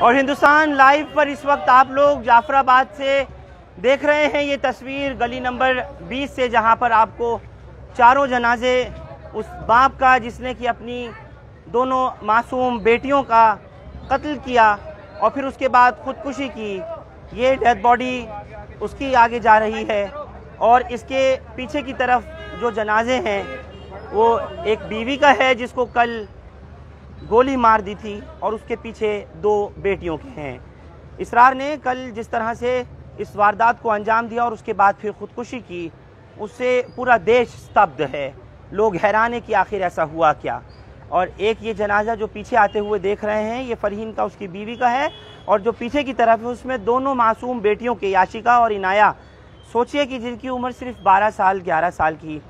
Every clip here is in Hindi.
और हिंदुस्तान लाइव पर इस वक्त आप लोग जाफराबाद से देख रहे हैं ये तस्वीर गली नंबर 20 से, जहां पर आपको चारों जनाजे उस बाप का जिसने कि अपनी दोनों मासूम बेटियों का कत्ल किया और फिर उसके बाद खुदकुशी की, ये डेड बॉडी उसकी आगे जा रही है। और इसके पीछे की तरफ जो जनाजे हैं वो एक बीवी का है जिसको कल गोली मार दी थी और उसके पीछे 2 बेटियों के हैं। इसरार ने कल जिस तरह से इस वारदात को अंजाम दिया और उसके बाद फिर खुदकुशी की, उससे पूरा देश स्तब्ध है। लोग हैरान है कि आखिर ऐसा हुआ क्या। और एक ये जनाजा जो पीछे आते हुए देख रहे हैं, ये फरहीन का उसकी बीवी का है, और जो पीछे की तरफ है उसमें दोनों मासूम बेटियों के, याशिका और इनाया। सोचिए कि जिनकी उम्र सिर्फ 12 साल 11 साल की,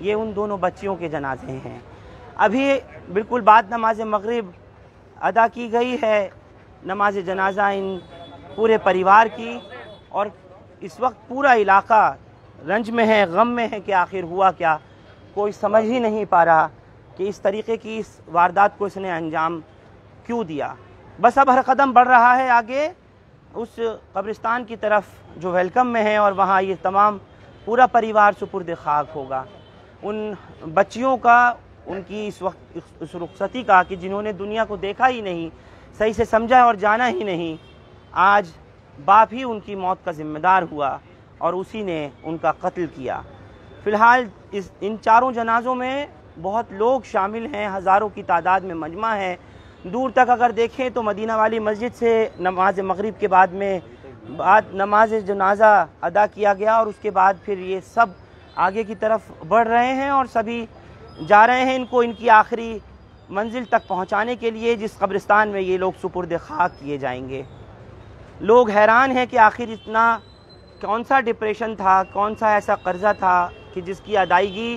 ये उन दोनों बच्चियों के जनाजे हैं। अभी बिल्कुल बाद नमाज मगरिब अदा की गई है, नमाज जनाजा इन पूरे परिवार की, और इस वक्त पूरा इलाका रंज में है, गम में है कि आखिर हुआ क्या। कोई समझ ही नहीं पा रहा कि इस तरीके की इस वारदात को इसने अंजाम क्यों दिया। बस अब हर कदम बढ़ रहा है आगे उस कब्रिस्तान की तरफ जो वेलकम में है, और वहाँ ये तमाम पूरा परिवार सुपुर्द खाक होगा। उन बच्चियों का, उनकी इस वक्त इस रुखसती का कि जिन्होंने दुनिया को देखा ही नहीं, सही से समझा और जाना ही नहीं, आज बाप ही उनकी मौत का जिम्मेदार हुआ और उसी ने उनका कत्ल किया। फ़िलहाल इन चारों जनाज़ों में बहुत लोग शामिल हैं, हज़ारों की तादाद में मजमा है। दूर तक अगर देखें तो मदीना वाली मस्जिद से नमाज मगरिब के बाद नमाज जनाजा अदा किया गया, और उसके बाद फिर ये सब आगे की तरफ बढ़ रहे हैं और सभी जा रहे हैं इनको इनकी आखिरी मंजिल तक पहुंचाने के लिए, जिस कब्रिस्तान में ये लोग सुपुर्द खाक किए जाएंगे। लोग हैरान हैं कि आखिर इतना कौन सा डिप्रेशन था, कौन सा ऐसा कर्जा था कि जिसकी अदायगी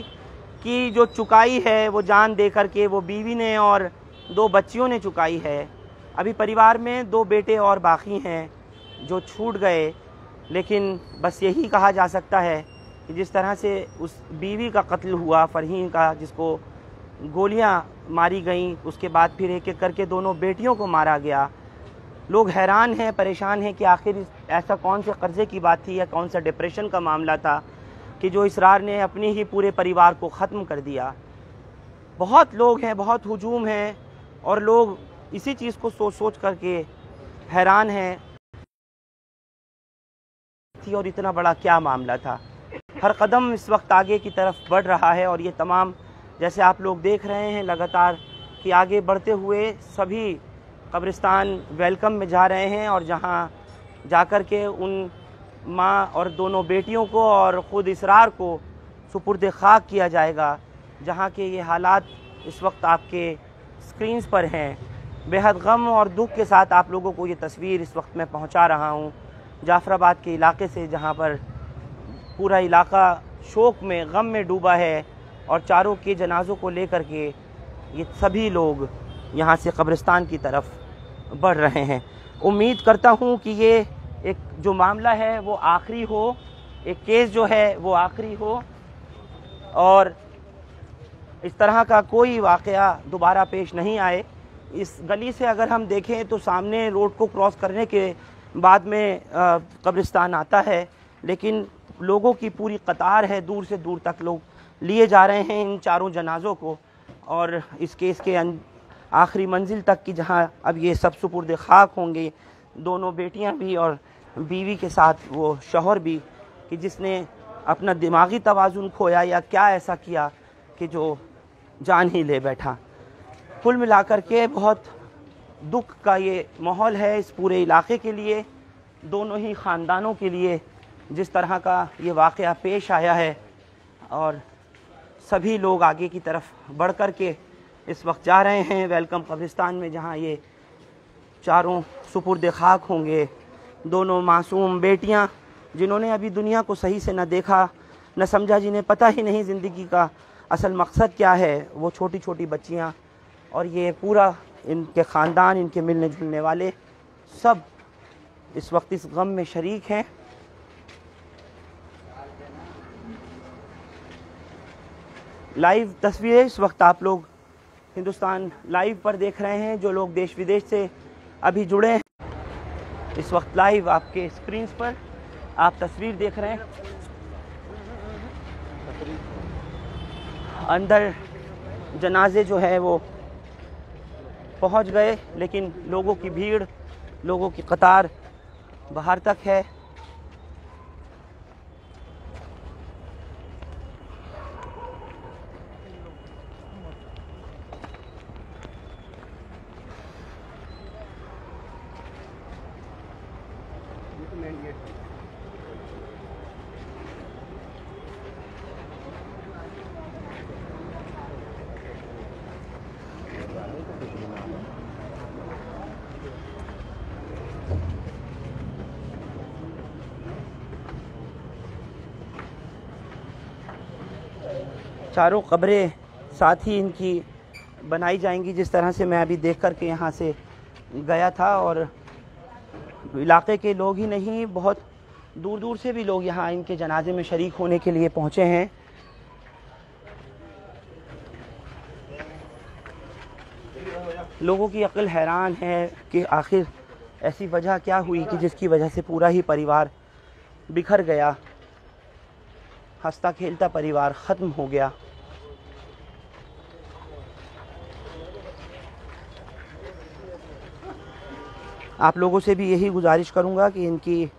की जो चुकाई है वो जान दे करके वो बीवी ने और 2 बच्चियों ने चुकाई है। अभी परिवार में 2 बेटे और बाकी हैं जो छूट गए, लेकिन बस यही कहा जा सकता है कि जिस तरह से उस बीवी का कत्ल हुआ, फरहीन का, जिसको गोलियां मारी गईं, उसके बाद फिर एक एक करके दोनों बेटियों को मारा गया। लोग हैरान हैं, परेशान हैं कि आखिर ऐसा कौन से कर्जे की बात थी या कौन सा डिप्रेशन का मामला था कि जो इसरार ने अपने ही पूरे परिवार को ख़त्म कर दिया। बहुत लोग हैं, बहुत हुजूम है, और लोग इसी चीज़ को सोच सोच करके हैरान हैं थी और इतना बड़ा क्या मामला था। हर कदम इस वक्त आगे की तरफ बढ़ रहा है, और ये तमाम जैसे आप लोग देख रहे हैं लगातार कि आगे बढ़ते हुए सभी कब्रिस्तान वेलकम में जा रहे हैं, और जहां जाकर के उन माँ और दोनों बेटियों को और ख़ुद इसरार को सुपुर्द खाक किया जाएगा, जहां के ये हालात इस वक्त आपके स्क्रीन्स पर हैं। बेहद गम और दुख के साथ आप लोगों को ये तस्वीर इस वक्त मैं पहुंचा रहा हूं जाफराबाद के इलाके से, जहां पर पूरा इलाका शोक में, गम में डूबा है, और चारों के जनाज़ों को लेकर के ये सभी लोग यहाँ से कब्रिस्तान की तरफ बढ़ रहे हैं। उम्मीद करता हूँ कि ये एक जो मामला है वो आखिरी हो, एक केस जो है वो आखिरी हो, और इस तरह का कोई वाक़या दोबारा पेश नहीं आए। इस गली से अगर हम देखें तो सामने रोड को क्रॉस करने के बाद में कब्रिस्तान आता है, लेकिन लोगों की पूरी कतार है, दूर से दूर तक लोग लिए जा रहे हैं इन चारों जनाज़ों को, और इस केस के आखिरी मंजिल तक की, जहां अब ये सब सुपुर्द खाक होंगे, दोनों बेटियां भी और बीवी के साथ वो शौहर भी, कि जिसने अपना दिमागी तवाज़ुन खोया या क्या ऐसा किया कि जो जान ही ले बैठा। कुल मिलाकर के बहुत दुख का ये माहौल है इस पूरे इलाके के लिए, दोनों ही ख़ानदानों के लिए, जिस तरह का ये वाक़या पेश आया है। और सभी लोग आगे की तरफ बढ़ कर के इस वक्त जा रहे हैं वेलकम कब्रिस्तान में, जहां ये चारों सुपुर्द खाक होंगे। दोनों मासूम बेटियां जिन्होंने अभी दुनिया को सही से न देखा न समझा, जिन्हें पता ही नहीं ज़िंदगी का असल मकसद क्या है, वो छोटी छोटी बच्चियां, और ये पूरा इनके ख़ानदान, इनके मिलने जुलने वाले सब इस वक्त इस गम में शरीक हैं। लाइव तस्वीरें इस वक्त आप लोग हिंदुस्तान लाइव पर देख रहे हैं। जो लोग देश विदेश से अभी जुड़े हैं इस वक्त लाइव आपके स्क्रीन पर आप तस्वीर देख रहे हैं। अंदर जनाजे जो है वो पहुंच गए, लेकिन लोगों की भीड़, लोगों की कतार बाहर तक है। चारों कब्रें साथ ही इनकी बनाई जाएंगी, जिस तरह से मैं अभी देख कर के यहाँ से गया था। और इलाके के लोग ही नहीं, बहुत दूर दूर से भी लोग यहाँ इनके जनाजे में शरीक होने के लिए पहुँचे हैं। लोगों की अक्ल हैरान है कि आखिर ऐसी वजह क्या हुई कि जिसकी वजह से पूरा ही परिवार बिखर गया, हंसता खेलता परिवार ख़त्म हो गया। आप लोगों से भी यही गुजारिश करूंगा कि इनकी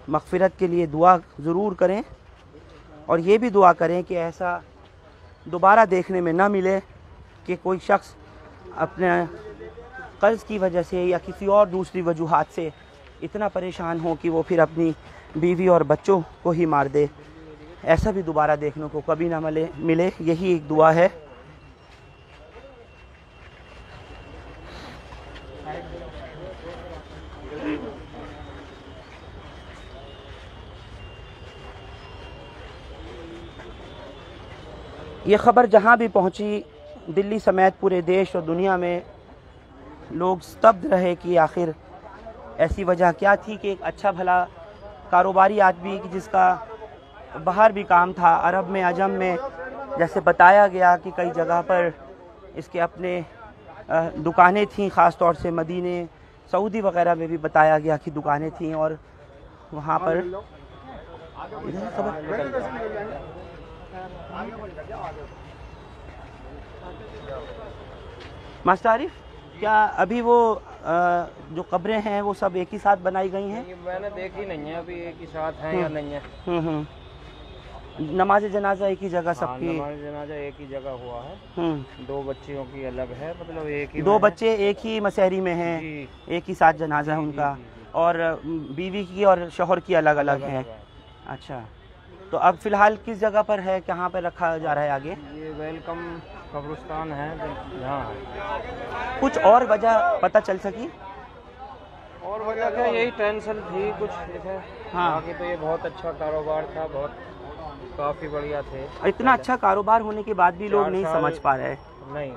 मग़फ़िरत के लिए दुआ ज़रूर करें, और ये भी दुआ करें कि ऐसा दोबारा देखने में ना मिले कि कोई शख्स अपने कर्ज़ की वजह से या किसी और दूसरी वजूहात से इतना परेशान हो कि वो फिर अपनी बीवी और बच्चों को ही मार दे। ऐसा भी दोबारा देखने को कभी ना मिले, यही एक दुआ है। ये ख़बर जहाँ भी पहुँची, दिल्ली समेत पूरे देश और दुनिया में लोग स्तब्ध रहे कि आखिर ऐसी वजह क्या थी कि एक अच्छा भला कारोबारी आदमी जिसका बाहर भी काम था, अरब में, अजम में, जैसे बताया गया कि कई जगह पर इसके अपने दुकानें थीं, ख़ास तौर से मदीने, सऊदी वग़ैरह में भी बताया गया कि दुकानें थीं। और वहाँ पर मास्टर आरिफ, क्या अभी वो जो कब्रें हैं वो सब एक ही साथ बनाई गई हैं? मैंने देखी नहीं है अभी एक ही साथ हैं या नहीं है। नमाज जनाजा एक ही जगह सबकी? नमाज जनाजा एक ही जगह हुआ है। दो बच्चियों की अलग है, मतलब एक ही, दो बच्चे एक ही मसहरी में हैं, एक ही साथ जनाजा है उनका, और बीवी की और शौहर की अलग अलग है। अच्छा, तो अब फ़िलहाल किस जगह पर है, कहाँ पर रखा जा रहा है आगे? ये वेलकम कब्रिस्तान है यहाँ है। कुछ और वजह पता चल सकी? और वजह क्या, यही टेंशन थी कुछ है। हाँ, बाकी तो ये बहुत अच्छा कारोबार था, बहुत काफ़ी बढ़िया थे। इतना अच्छा कारोबार होने के बाद भी लोग नहीं समझ पा रहे। नहीं,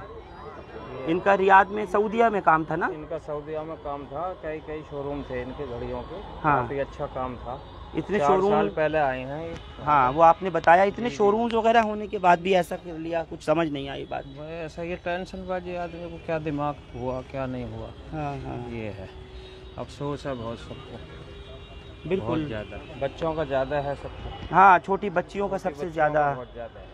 इनका रियाद में, सऊदीया में काम था ना? इनका सऊदीया में काम था, कई शोरूम थे इनके घड़ियों के। हाँ, काफ़ी अच्छा काम था। इतने 4 शोरूम साल पहले आए हैं। हाँ, वो आपने बताया, इतने शोरूम्स वगैरह होने के बाद भी ऐसा कर लिया, कुछ समझ नहीं आई बात। ऐसा ये टेंशन बाजी आदमी को, क्या दिमाग हुआ क्या नहीं हुआ। हाँ हाँ, ये है, अफसोस है बहुत सबको, बिल्कुल बहुत ज़्यादा। बच्चों का ज़्यादा है सबको। हाँ, छोटी बच्चियों का सबसे ज़्यादा। बहुत ज़्यादा है।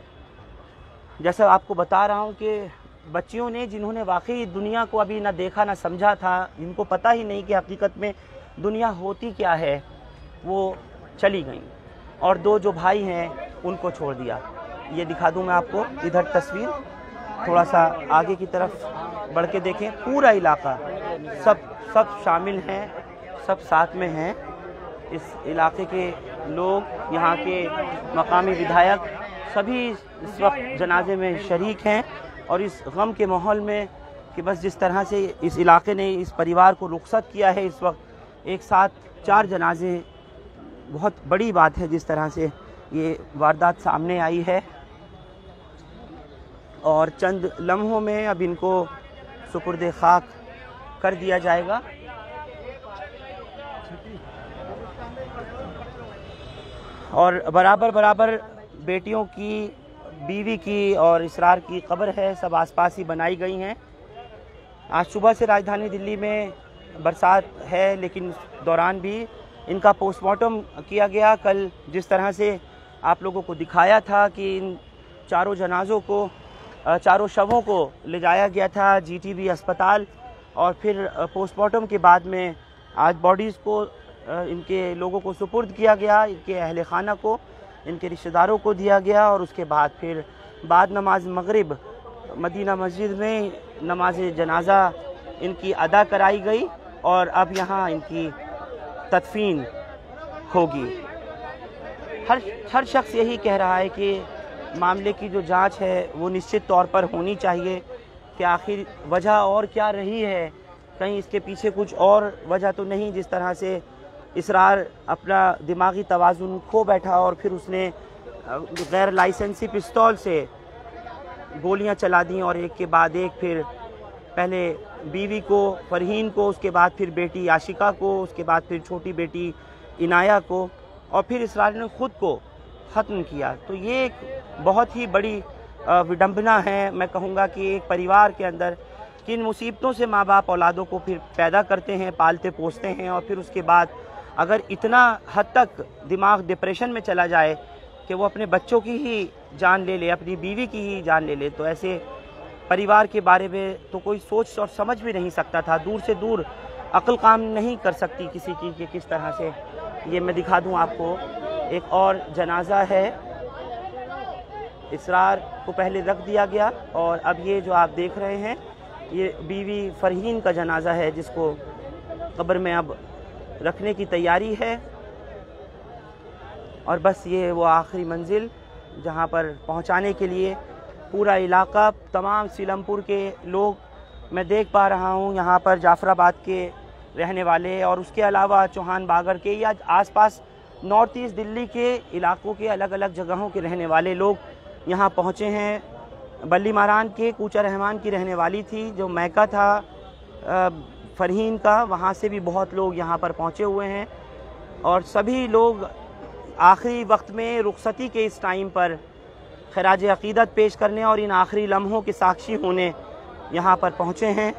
जैसा आपको बता रहा हूँ कि बच्चियों ने, जिन्होंने वाकई दुनिया को अभी ना देखा ना समझा था, इनको पता ही नहीं कि हकीकत में दुनिया होती क्या है, वो चली गई। और दो जो भाई हैं उनको छोड़ दिया। ये दिखा दूं मैं आपको, इधर तस्वीर थोड़ा सा आगे की तरफ बढ़ के देखें, पूरा इलाका सब शामिल हैं, सब साथ में हैं। इस इलाके के लोग, यहाँ के मकामी विधायक, सभी इस वक्त जनाजे में शरीक हैं। और इस गम के माहौल में कि बस जिस तरह से इस इलाके ने इस परिवार को रुखसत किया है, इस वक्त एक साथ 4 जनाजे, बहुत बड़ी बात है जिस तरह से ये वारदात सामने आई है। और चंद लम्हों में अब इनको सुपुर्द खाक कर दिया जाएगा। और बराबर बेटियों की, बीवी की और इसरार की कब्र है, सब आसपास ही बनाई गई हैं। आज सुबह से राजधानी दिल्ली में बरसात है, लेकिन इस दौरान भी इनका पोस्टमार्टम किया गया। कल जिस तरह से आप लोगों को दिखाया था कि इन चारों जनाज़ों को, चारों शवों को ले जाया गया था जीटीबी अस्पताल, और फिर पोस्टमार्टम के बाद में आज बॉडीज़ को इनके लोगों को सुपुर्द किया गया, इनके अहले खाना को, इनके रिश्तेदारों को दिया गया। और उसके बाद फिर बाद नमाज मगरिब मदीना मस्जिद में नमाज जनाजा इनकी अदा कराई गई, और अब यहाँ इनकी तदफीन होगी। हर शख्स यही कह रहा है कि मामले की जो जांच है वो निश्चित तौर पर होनी चाहिए कि आखिर वजह और क्या रही है, कहीं इसके पीछे कुछ और वजह तो नहीं, जिस तरह से इसरार अपना दिमागी तवाज़ुन खो बैठा और फिर उसने गैर लाइसेंसी पिस्तौल से गोलियां चला दी, और एक के बाद एक, फिर पहले बीवी को फरहीन को, उसके बाद फिर बेटी आशिका को, उसके बाद फिर छोटी बेटी इनाया को, और फिर इसरार ने ख़ुद को ख़त्म किया। तो ये एक बहुत ही बड़ी विडंबना है। मैं कहूँगा कि एक परिवार के अंदर किन मुसीबतों से माँ बाप औलादों को फिर पैदा करते हैं, पालते पोसते हैं, और फिर उसके बाद अगर इतना हद तक दिमाग डिप्रेशन में चला जाए कि वो अपने बच्चों की ही जान ले ले, अपनी बीवी की ही जान ले ले, तो ऐसे परिवार के बारे में तो कोई सोच और समझ भी नहीं सकता था। दूर से दूर अक्ल काम नहीं कर सकती किसी की कि किस तरह से। ये मैं दिखा दूं आपको, एक और जनाजा है। इसरार को पहले रख दिया गया, और अब ये जो आप देख रहे हैं ये बीवी फरहीन का जनाजा है, जिसको कब्र में अब रखने की तैयारी है। और बस ये वो आखिरी मंजिल जहाँ पर पहुँचाने के लिए पूरा इलाका, तमाम सीलमपुर के लोग मैं देख पा रहा हूँ, यहाँ पर जाफराबाद के रहने वाले और उसके अलावा चौहान बागर के या आसपास नॉर्थ ईस्ट दिल्ली के इलाकों के अलग अलग जगहों के रहने वाले लोग यहाँ पहुँचे हैं। बल्ली मारान के कूचा रहमान की रहने वाली थी, जो मैका था फरहीन का, वहाँ से भी बहुत लोग यहाँ पर पहुँचे हुए हैं, और सभी लोग आखिरी वक्त में रुखसती के इस टाइम पर खराज अक़ीदत पेश करने और इन आखिरी लम्हों के साक्षी होने यहाँ पर पहुँचे हैं।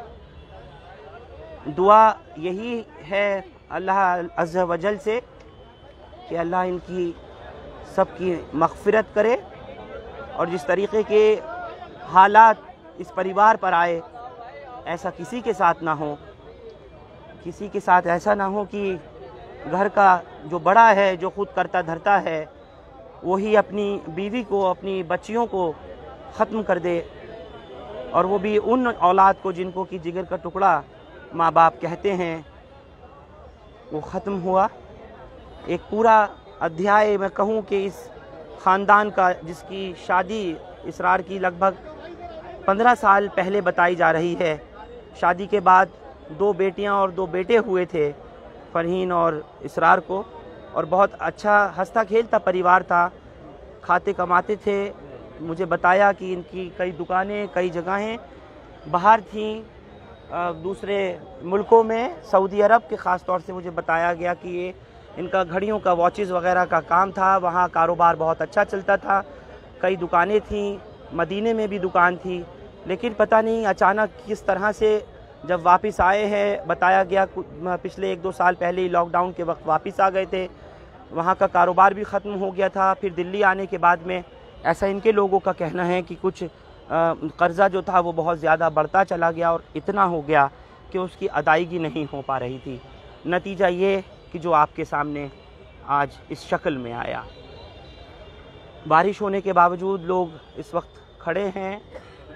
दुआ यही है अल्लाह अज़्ज़ा वजल से कि अल्लाह इनकी सबकी मग़फ़िरत करे, और जिस तरीक़े के हालात इस परिवार पर आए ऐसा किसी के साथ ना हो, किसी के साथ ऐसा ना हो कि घर का जो बड़ा है, जो खुद करता धरता है, वही अपनी बीवी को, अपनी बच्चियों को ख़त्म कर दे, और वो भी उन औलाद को जिनको कि जिगर का टुकड़ा माँ बाप कहते हैं, वो ख़त्म हुआ। एक पूरा अध्याय मैं कहूँ कि इस ख़ानदान का, जिसकी शादी इसरार की लगभग 15 साल पहले बताई जा रही है। शादी के बाद 2 बेटियां और 2 बेटे हुए थे फरहीन और इसरार को, और बहुत अच्छा हंसता खेलता परिवार था, खाते कमाते थे। मुझे बताया कि इनकी कई दुकानें, कई जगहें बाहर थीं, दूसरे मुल्कों में, सऊदी अरब के ख़ास तौर से मुझे बताया गया कि ये इनका घड़ियों का, वॉचेस वगैरह का काम था, वहाँ कारोबार बहुत अच्छा चलता था, कई दुकानें थीं, मदीने में भी दुकान थी। लेकिन पता नहीं अचानक किस तरह से जब वापस आए हैं, बताया गया पिछले 1-2 साल पहले ही लॉकडाउन के वक्त वापस आ गए थे, वहाँ का कारोबार भी ख़त्म हो गया था। फिर दिल्ली आने के बाद में ऐसा इनके लोगों का कहना है कि कुछ कर्ज़ा जो था वो बहुत ज़्यादा बढ़ता चला गया, और इतना हो गया कि उसकी अदायगी नहीं हो पा रही थी। नतीजा ये कि जो आपके सामने आज इस शक्ल में आया। बारिश होने के बावजूद लोग इस वक्त खड़े हैं।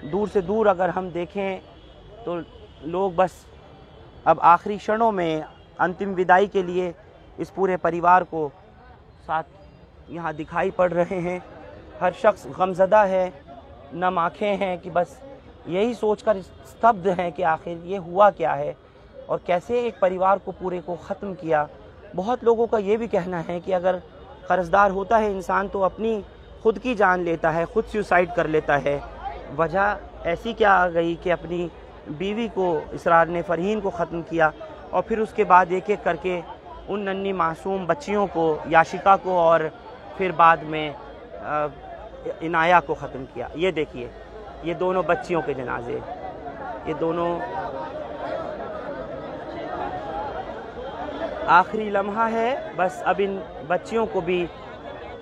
दूर से दूर अगर हम देखें तो लोग बस अब आखिरी क्षणों में अंतिम विदाई के लिए इस पूरे परिवार को साथ यहाँ दिखाई पड़ रहे हैं। हर शख्स गमज़दा है, नम आँखें हैं कि बस यही सोचकर स्तब्ध हैं कि आखिर ये हुआ क्या है और कैसे एक परिवार को पूरे को ख़त्म किया। बहुत लोगों का ये भी कहना है कि अगर कर्ज़दार होता है इंसान तो अपनी खुद की जान लेता है, खुद सुसाइड कर लेता है। वजह ऐसी क्या आ गई कि अपनी बीवी को, इसरार ने फरहीन को ख़त्म किया, और फिर उसके बाद एक एक करके उन नन्ही मासूम बच्चियों को, याशिका को, और फिर बाद में इनाया को ख़त्म किया। ये देखिए, ये दोनों बच्चियों के जनाजे, ये दोनों आखिरी लम्हा है, बस अब इन बच्चियों को भी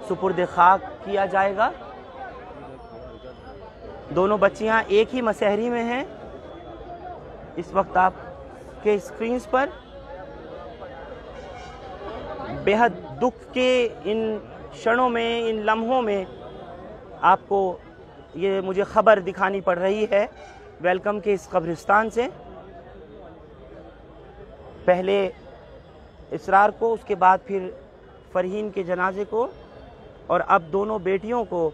सुपुर्द खाक किया जाएगा। दोनों बच्चियां एक ही मसहरी में हैं इस वक्त आपके स्क्रीन पर। बेहद दुख के इन क्षणों में, इन लम्हों में आपको ये मुझे खबर दिखानी पड़ रही है वेलकम के इस कब्रिस्तान से। पहले इसरार को, उसके बाद फिर फरहीन के जनाजे को, और अब दोनों बेटियों को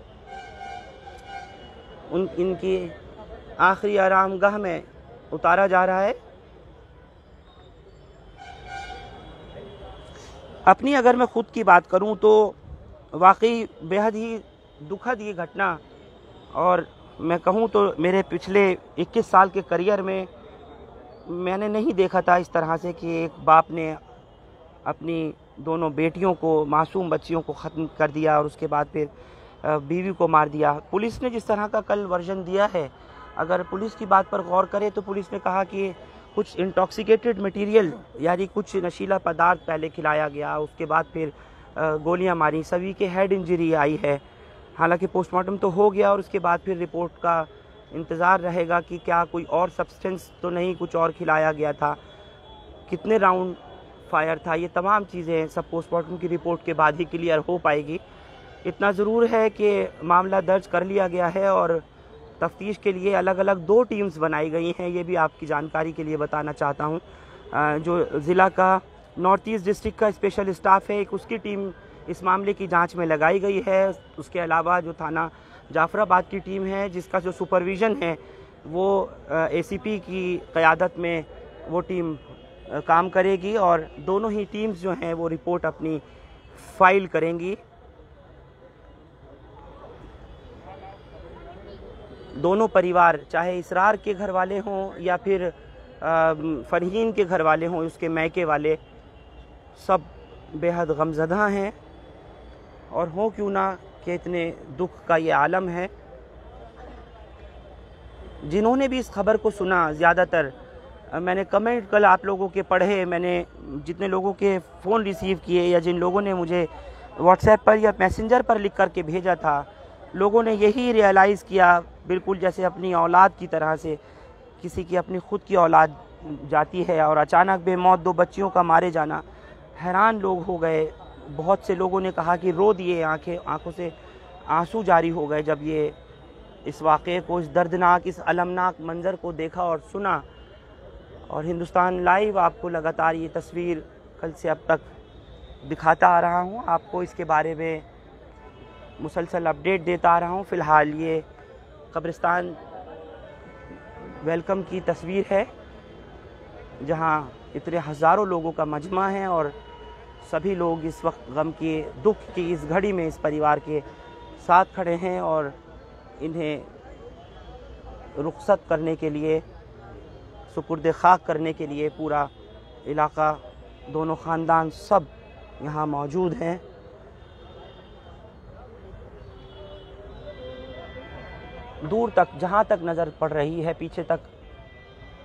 इनकी आखिरी आरामगाह में उतारा जा रहा है। अपनी अगर मैं ख़ुद की बात करूं तो वाकई बेहद ही दुखद ये घटना, और मैं कहूं तो मेरे पिछले 21 साल के करियर में मैंने नहीं देखा था इस तरह से कि एक बाप ने अपनी दोनों बेटियों को, मासूम बच्चियों को ख़त्म कर दिया और उसके बाद फिर बीवी को मार दिया। पुलिस ने जिस तरह का कल वर्जन दिया है, अगर पुलिस की बात पर गौर करें तो पुलिस ने कहा कि कुछ इंटॉक्सिकेटेड मटेरियल यानी कुछ नशीला पदार्थ पहले खिलाया गया, उसके बाद फिर गोलियां मारी, सभी के हेड इंजरी आई है। हालांकि पोस्टमार्टम तो हो गया और उसके बाद फिर रिपोर्ट का इंतज़ार रहेगा कि क्या कोई और सब्सटेंस तो नहीं, कुछ और खिलाया गया था, कितने राउंड फायर था, ये तमाम चीज़ें सब पोस्टमार्टम की रिपोर्ट के बाद ही क्लियर हो पाएगी। इतना ज़रूर है कि मामला दर्ज कर लिया गया है और तफ्तीश के लिए अलग अलग 2 टीम्स बनाई गई हैं। ये भी आपकी जानकारी के लिए बताना चाहता हूँ। जो ज़िला का नॉर्थ ईस्ट डिस्ट्रिक्ट का स्पेशल स्टाफ है, एक उसकी टीम इस मामले की जांच में लगाई गई है। उसके अलावा जो थाना जाफराबाद की टीम है, जिसका जो सुपरविज़न है वो एसीपी की क़यादत में वो टीम काम करेगी, और दोनों ही टीम्स जो हैं वो रिपोर्ट अपनी फाइल करेंगी। दोनों परिवार, चाहे इसरार के घर वाले हों या फिर फरहीन के घर वाले हों, उसके मैके वाले, सब बेहद गमज़दा हैं। और हो क्यों ना कि इतने दुख का ये आलम है। जिन्होंने भी इस खबर को सुना, ज़्यादातर मैंने कमेंट कल आप लोगों के पढ़े, मैंने जितने लोगों के फ़ोन रिसीव किए या जिन लोगों ने मुझे व्हाट्सएप पर या मैसेंजर पर लिख कर के भेजा था, लोगों ने यही रियलाइज़ किया, बिल्कुल जैसे अपनी औलाद की तरह से किसी की अपनी ख़ुद की औलाद जाती है और अचानक बेमौत 2 बच्चियों का मारे जाना, हैरान लोग हो गए। बहुत से लोगों ने कहा कि रो दिए, आंखों से आंसू जारी हो गए जब ये इस वाक़े को, इस दर्दनाक, इस अलमनाक मंज़र को देखा और सुना। और हिंदुस्तान लाइव आपको लगातार ये तस्वीर कल से अब तक दिखाता आ रहा हूँ, आपको इसके बारे में मुसलसल अपडेट देता आ रहा हूँ। फ़िलहाल ये कब्रिस्तान वेलकम की तस्वीर है, जहाँ इतने हज़ारों लोगों का मजमा है और सभी लोग इस वक्त गम के, दुख की इस घड़ी में इस परिवार के साथ खड़े हैं और इन्हें रुखसत करने के लिए, सुपुर्द खाक करने के लिए पूरा इलाका, दोनों ख़ानदान सब यहाँ मौजूद हैं। दूर तक, जहाँ तक नज़र पड़ रही है, पीछे तक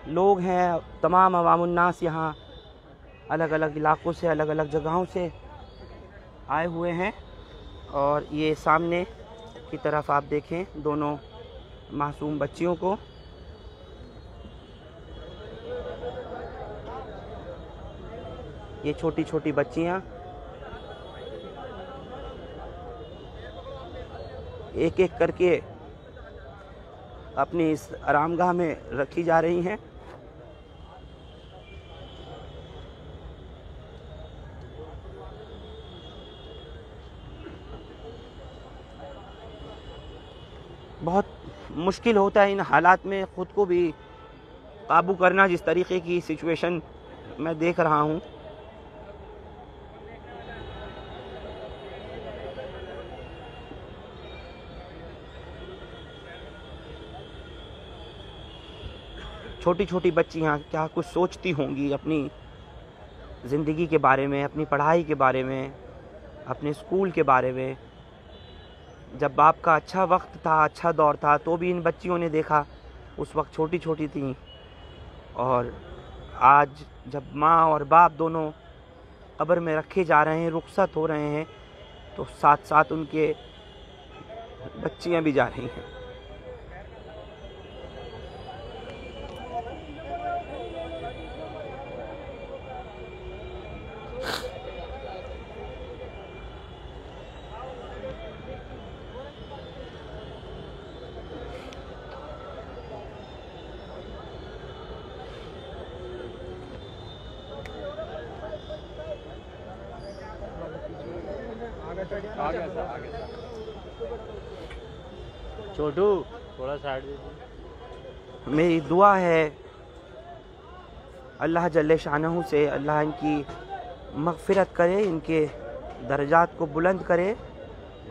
लोग हैं। तमाम अवामुन्नास यहाँ अलग अलग इलाक़ों से, अलग अलग जगहों से आए हुए हैं। और ये सामने की तरफ आप देखें दोनों मासूम बच्चियों को, ये छोटी छोटी बच्चियाँ एक एक करके अपनी इस आरामगाह में रखी जा रही हैं। बहुत मुश्किल होता है इन हालात में ख़ुद को भी काबू करना, जिस तरीके की सिचुएशन मैं देख रहा हूँ। छोटी छोटी बच्चियाँ क्या कुछ सोचती होंगी अपनी ज़िंदगी के बारे में, अपनी पढ़ाई के बारे में, अपने स्कूल के बारे में। जब बाप का अच्छा वक्त था, अच्छा दौर था, तो भी इन बच्चियों ने देखा, उस वक्त छोटी छोटी थीं। और आज जब माँ और बाप दोनों कब्र में रखे जा रहे हैं, रुखसत हो रहे हैं, तो साथ साथ उनके बच्चियां भी जा रही हैं। छोटू थोड़ा साइड दीजिए। मेरी दुआ है अल्लाह जल्ले शानहू से अल्लाह इनकी मग़फ़िरत करे, इनके दर्जात को बुलंद करे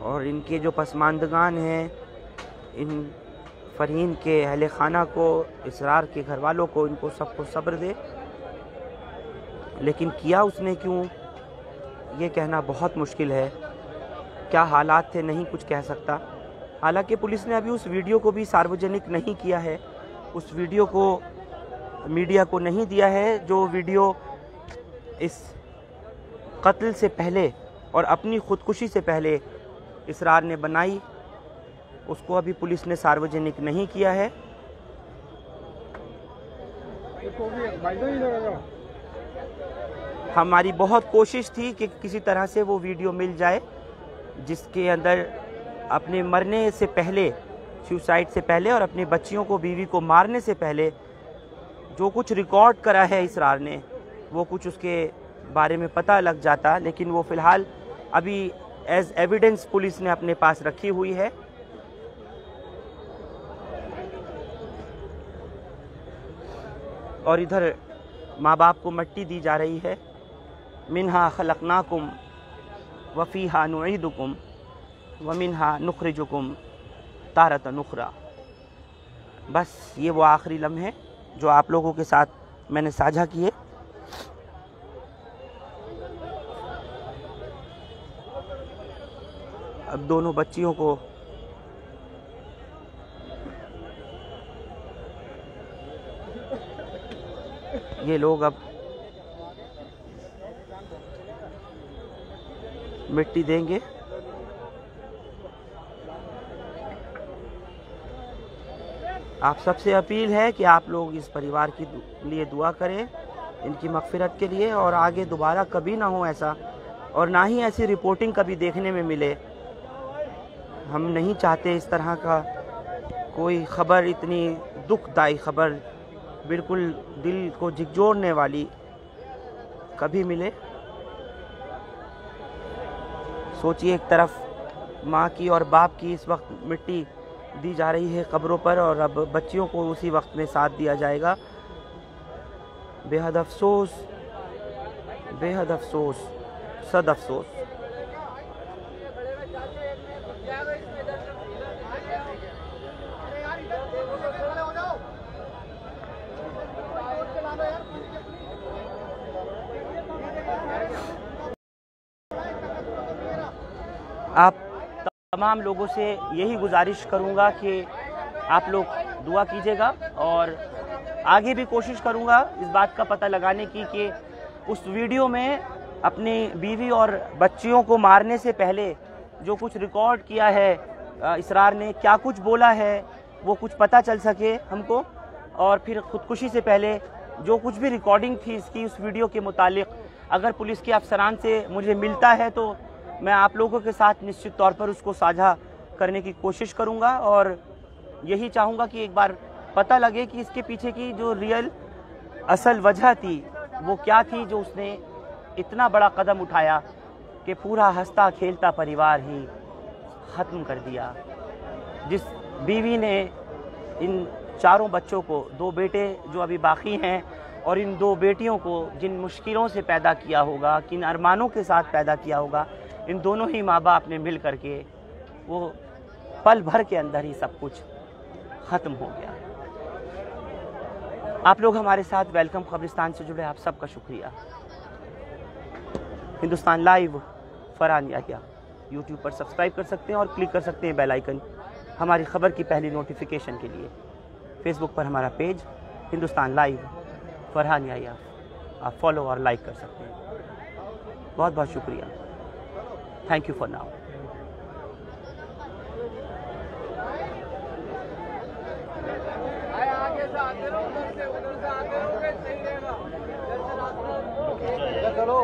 और इनके जो पसमानदगान हैं, इन फ़रहीन के अहले खाना को, इसरार के घर वालों को, इनको सबको सब्र दे। लेकिन किया उसने क्यों, ये कहना बहुत मुश्किल है। क्या हालात थे नहीं कुछ कह सकता। हालांकि पुलिस ने अभी उस वीडियो को भी सार्वजनिक नहीं किया है, उस वीडियो को मीडिया को नहीं दिया है जो वीडियो इस कत्ल से पहले और अपनी ख़ुदकुशी से पहले इसरार ने बनाई, उसको अभी पुलिस ने सार्वजनिक नहीं किया है। हमारी बहुत कोशिश थी कि किसी तरह से वो वीडियो मिल जाए जिसके अंदर अपने मरने से पहले, सुसाइड से पहले और अपनी बच्चियों को, बीवी को मारने से पहले जो कुछ रिकॉर्ड करा है इसरार ने, वो कुछ उसके बारे में पता लग जाता। लेकिन वो फ़िलहाल अभी एज एविडेंस पुलिस ने अपने पास रखी हुई है। और इधर माँ बाप को मट्टी दी जा रही है। मिन्हा खलकनाकुम वफ़ीहा नुईदुकुम व मिन्हा नुखरिजुकुम तारत नुखरा। बस ये वो आखिरी लम्हे जो आप लोगों के साथ मैंने साझा किए। अब दोनों बच्चियों को ये लोग अब मिट्टी देंगे। आप सबसे अपील है कि आप लोग इस परिवार के लिए दुआ करें, इनकी मग़फ़िरत के लिए, और आगे दोबारा कभी ना हो ऐसा, और ना ही ऐसी रिपोर्टिंग कभी देखने में मिले। हम नहीं चाहते इस तरह का कोई ख़बर, इतनी दुखदाई ख़बर, बिल्कुल दिल को झिकझोरने वाली कभी मिले। सोचिए, एक तरफ माँ की और बाप की इस वक्त मिट्टी दी जा रही है कब्रों पर, और अब बच्चियों को उसी वक्त में साथ दिया जाएगा। बेहद अफसोस, बेहद अफसोस, सद अफसोस। आप तमाम लोगों से यही गुजारिश करूंगा कि आप लोग दुआ कीजिएगा, और आगे भी कोशिश करूंगा इस बात का पता लगाने की कि उस वीडियो में अपनी बीवी और बच्चियों को मारने से पहले जो कुछ रिकॉर्ड किया है इसरार ने, क्या कुछ बोला है, वो कुछ पता चल सके हमको। और फिर ख़ुदकुशी से पहले जो कुछ भी रिकॉर्डिंग थी इसकी, उस वीडियो के मुतालिक अगर पुलिस के अफसरान से मुझे मिलता है तो मैं आप लोगों के साथ निश्चित तौर पर उसको साझा करने की कोशिश करूंगा। और यही चाहूँगा कि एक बार पता लगे कि इसके पीछे की जो रियल असल वजह थी वो क्या थी, जो उसने इतना बड़ा कदम उठाया कि पूरा हंसता खेलता परिवार ही ख़त्म कर दिया। जिस बीवी ने इन चारों बच्चों को, 2 बेटे जो अभी बाकी हैं, और इन 2 बेटियों को जिन मुश्किलों से पैदा किया होगा, किन अरमानों के साथ पैदा किया होगा, इन दोनों ही माँ बाप ने मिल करके वो पल भर के अंदर ही सब कुछ ख़त्म हो गया। आप लोग हमारे साथ वेलकम ख़बरिस्तान से जुड़े, आप सबका शुक्रिया। हिंदुस्तान लाइव फरहान याहिया यूट्यूब पर सब्सक्राइब कर सकते हैं और क्लिक कर सकते हैं बेल आइकन हमारी ख़बर की पहली नोटिफिकेशन के लिए। फेसबुक पर हमारा पेज हिंदुस्तान लाइव फरहान याहिया आप फॉलो और लाइक कर सकते हैं। बहुत बहुत शुक्रिया, थैंक यू फॉर नाउ। आगे से आते रहो, उधर से आते रहोगे, सही रहेगा। चलो